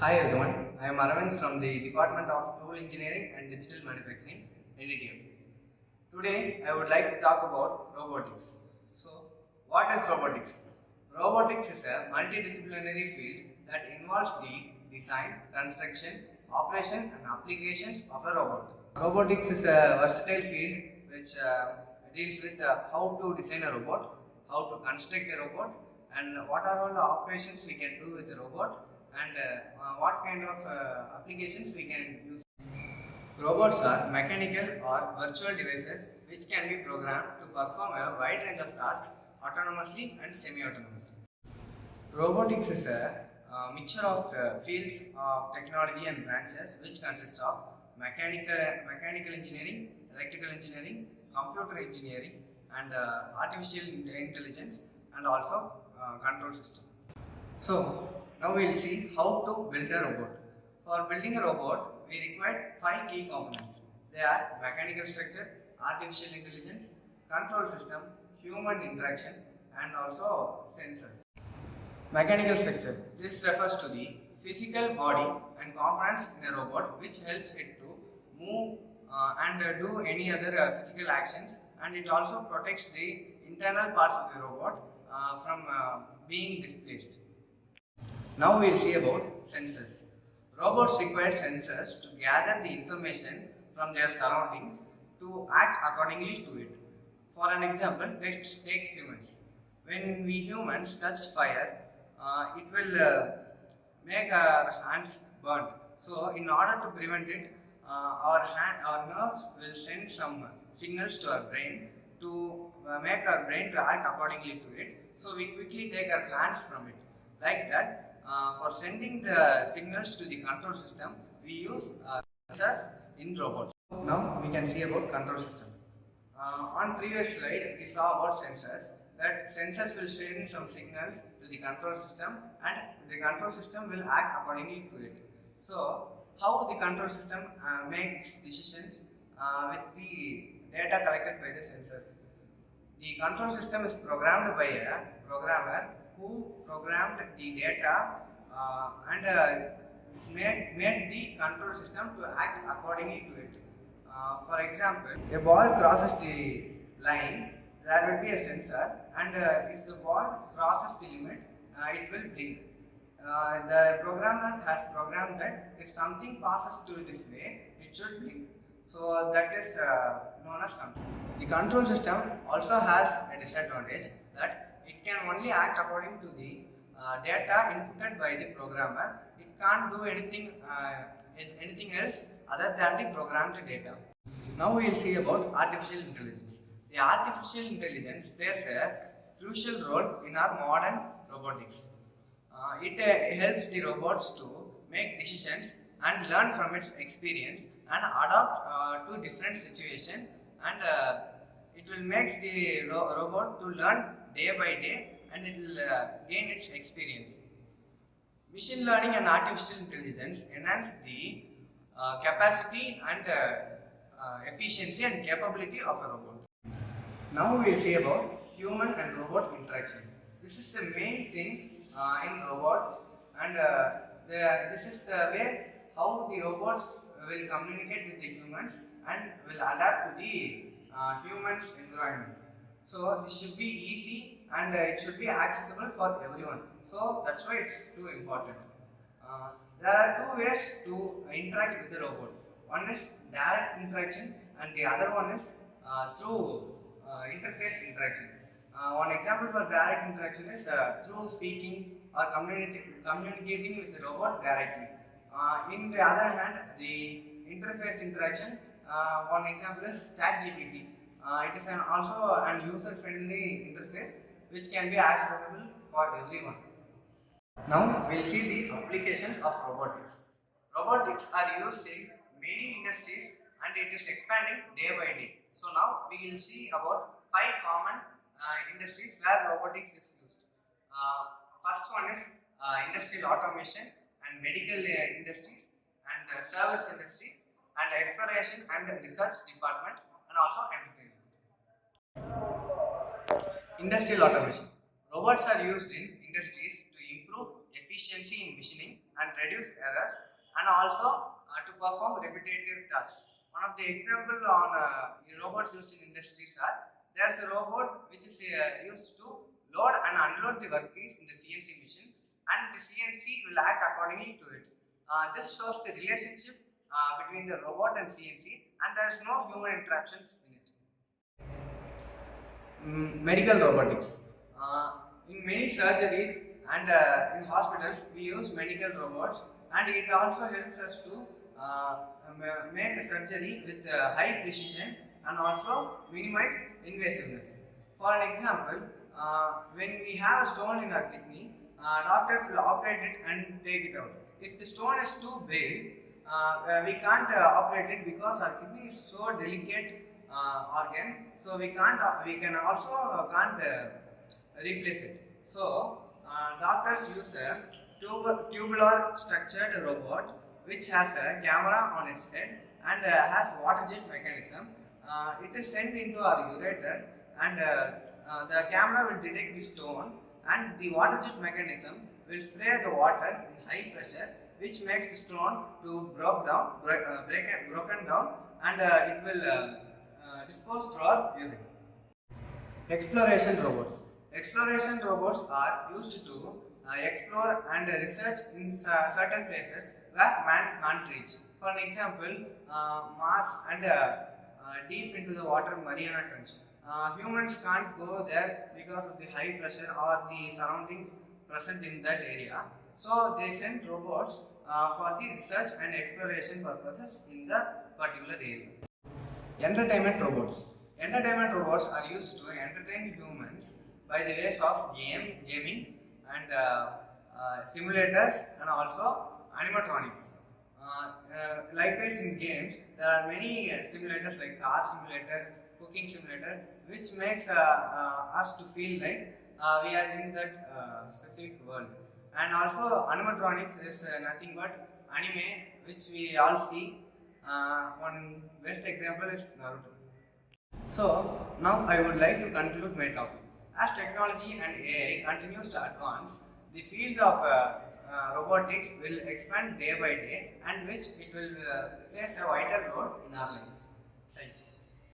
Hi everyone, I am Aravind from the Department of Tool Engineering and Digital Manufacturing, NTTF. Today I would like to talk about robotics. So, what is robotics? Robotics is a multidisciplinary field that involves the design, construction, operation and applications of a robot. Robotics is a versatile field which deals with how to design a robot, how to construct a robot, and what are all the operations we can do with the robot, and what kind of applications we can use. Robots are mechanical or virtual devices which can be programmed to perform a wide range of tasks autonomously and semi-autonomously. Robotics is a mixture of fields of technology and branches which consist of mechanical engineering, electrical engineering, computer engineering, and artificial intelligence, and also control system. So now we will see how to build a robot. For building a robot, we require 5 key components. They are mechanical structure, artificial intelligence, control system, human interaction, and also sensors. Mechanical structure. This refers to the physical body and components in a robot which helps it to move and do any other physical actions, and it also protects the internal parts of the robot from being displaced. Now we will see about sensors. Robots require sensors to gather the information from their surroundings to act accordingly to it. For an example, let's take humans. When we humans touch fire, it will make our hands burn. So, in order to prevent it, our nerves will send some signals to our brain to make our brain to act accordingly to it. So, we quickly take our hands from it. Like that, for sending the signals to the control system, we use sensors in robots. Now we can see about control system. On previous slide, we saw about sensors. That sensors will send some signals to the control system, and the control system will act accordingly to it. So, how the control system makes decisions with the data collected by the sensors. The control system is programmed by a programmer who programmed the data and made the control system to act accordingly to it. For example, a ball crosses the line, there will be a sensor, and if the ball crosses the limit, it will blink. The programmer has programmed that if something passes through this way, it should blink. So that is known as control. The control system also has a disadvantage that it can only act according to the data inputted by the programmer. It can't do anything else other than the programmed data. Now we will see about artificial intelligence. The artificial intelligence plays a crucial role in our modern robotics. It helps the robots to make decisions and learn from its experience and adapt to different situations, and it will make the robot to learn day by day, and it will gain its experience. Machine learning and artificial intelligence enhance the capacity and efficiency and capability of a robot. Now we will see about human and robot interaction. This is the main thing in robots, and this is the way how the robots will communicate with the humans and will adapt to the humans' environment. So this should be easy, and it should be accessible for everyone. So that's why it's too important. There are two ways to interact with the robot. One is direct interaction, and the other one is through interface interaction. One example for direct interaction is through speaking or communicating with the robot directly. In the other hand, the interface interaction, one example is ChatGPT. It is also an user-friendly interface which can be accessible for everyone. Now we will see the applications of robotics. Robotics are used in many industries, and it is expanding day by day. So now we will see about 5 common industries where robotics is used. First one is industrial automation and medical industries, and service industries, and exploration and research department, and also entertainment. Industrial automation. Robots are used in industries to improve efficiency in machining and reduce errors, and also to perform repetitive tasks. One of the example on robots used in industries are, there's a robot which is used to load and unload the workpiece in the CNC machine, and the CNC will act accordingly to it. This shows the relationship between the robot and CNC, and there is no human interactions in it. Medical robotics. In many surgeries and in hospitals, we use medical robots, and it also helps us to make a surgery with high precision and also minimize invasiveness. For an example, when we have a stone in our kidney, doctors will operate it and take it out. If the stone is too big, we can't operate it because our kidney is so delicate organ, so we can also can't replace it. So doctors use a tubular structured robot which has a camera on its head and has water jet mechanism. It is sent into our ureter, and the camera will detect the stone, and the water jet mechanism will spray the water in high pressure, which makes the stone to broken down, and it will dispose through our urine. Exploration robots. Exploration robots are used to explore and research in certain places where man can't reach. For an example, Mars and deep into the water Mariana Trench. Humans can't go there because of the high pressure or the surroundings present in that area. So they send robots for the research and exploration purposes in the particular area. Entertainment robots. Entertainment robots are used to entertain humans by the ways of gaming and simulators and also animatronics. Likewise, in games, there are many simulators like car simulator, cooking simulator, which makes us to feel like we are in that specific world. And also, animatronics is nothing but anime, which we all see. One best example is Naruto. So now I would like to conclude my topic. As technology and AI continues to advance, the field of robotics will expand day by day, and which it will plays a vital role in our lives.